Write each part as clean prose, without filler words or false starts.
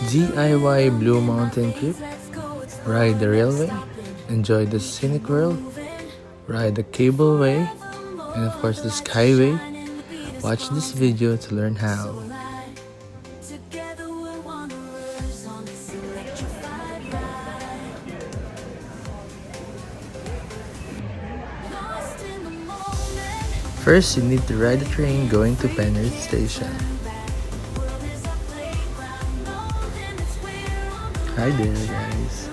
DIY Blue Mountain trip, ride the railway, enjoy the Scenic World, ride the cableway, and of course the skyway. Watch this video to learn how. First, you need to ride the train going to Penrith Station. Hi there, guys.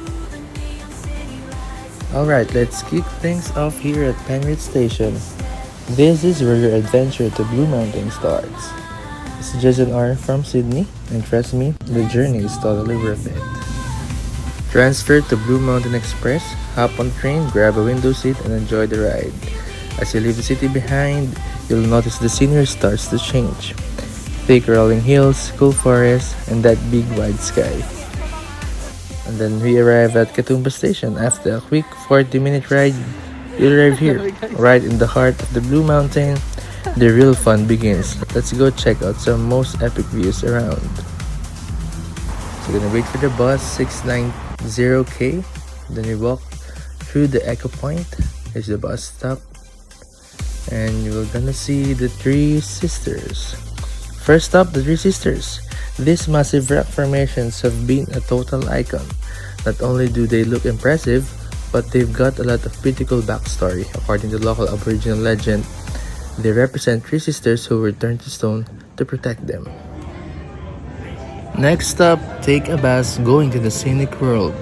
Alright, let's kick things off here at Penrith Station. This is where your adventure to Blue Mountain starts. It's just an hour from Sydney, and trust me, the journey is totally worth it. Transfer to Blue Mountain Express, hop on the train, grab a window seat, and enjoy the ride. As you leave the city behind, you'll notice the scenery starts to change. Thick rolling hills, cool forests, and that big wide sky. And then we arrive at Katoomba Station. After a quick 40-minute ride, you arrive here, right in the heart of the Blue Mountain. The real fun begins. Let's go check out some most epic views around. So we're gonna wait for the bus 690K. Then we walk through the Echo Point. Here's the bus stop. And we're gonna see the Three Sisters. First up, the Three Sisters. These massive rock formations have been a total icon. Not only do they look impressive, but they've got a lot of political backstory. According to local Aboriginal legend, they represent three sisters who were turned to stone to protect them. Next up, take a bus going to the Scenic World,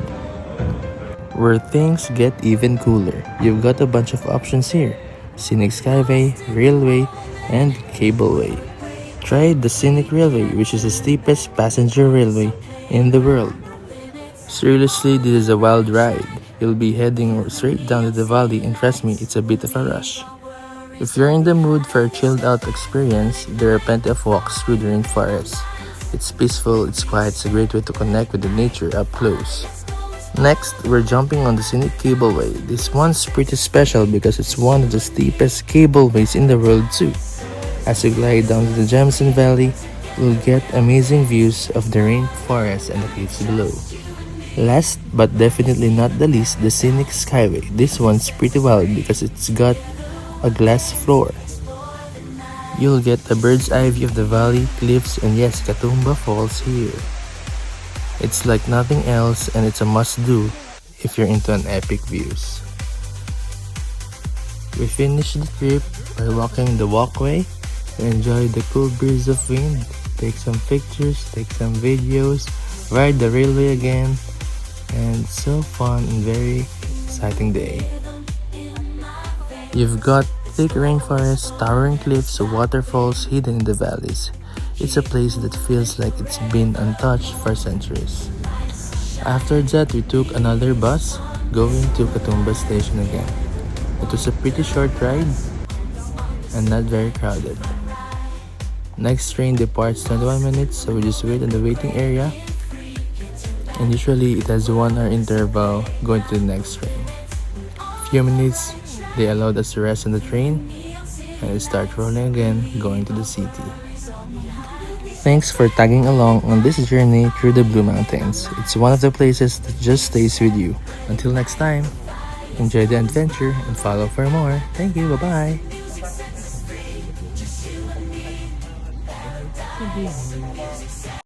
where things get even cooler. You've got a bunch of options here: Scenic Skyway, Railway, and Cableway. Try the Scenic Railway, which is the steepest passenger railway in the world. Seriously, this is a wild ride. You'll be heading straight down to the valley, and trust me, it's a bit of a rush. If you're in the mood for a chilled out experience, there are plenty of walks through the rainforest. It's peaceful, it's quiet, it's a great way to connect with the nature up close. Next, we're jumping on the Scenic Cableway. This one's pretty special because it's one of the steepest cableways in the world too. As you glide down to the Jameson Valley, you'll get amazing views of the rainforest and the cliffs below. Last but definitely not the least, the Scenic Skyway. This one's pretty wild because it's got a glass floor. You'll get a bird's eye view of the valley, cliffs, and yes, Katoomba Falls here. It's like nothing else, and it's a must-do if you're into an epic views. We finished the trip by walking the walkway. Enjoy the cool breeze of wind, take some pictures, take some videos, ride the railway again, and so fun and very exciting day. You've got thick rainforests, towering cliffs, waterfalls hidden in the valleys. It's a place that feels like it's been untouched for centuries. After that, we took another bus going to Katoomba Station again. It was a pretty short ride and not very crowded. Next train departs 21 minutes, so we just wait in the waiting area. And usually it has 1 hour interval going to the next train. Few minutes, they allowed us to rest on the train and we start rolling again, going to the city. Thanks for tagging along on this journey through the Blue Mountains. It's one of the places that just stays with you. Until next time, enjoy the adventure and follow for more. Thank you, bye-bye.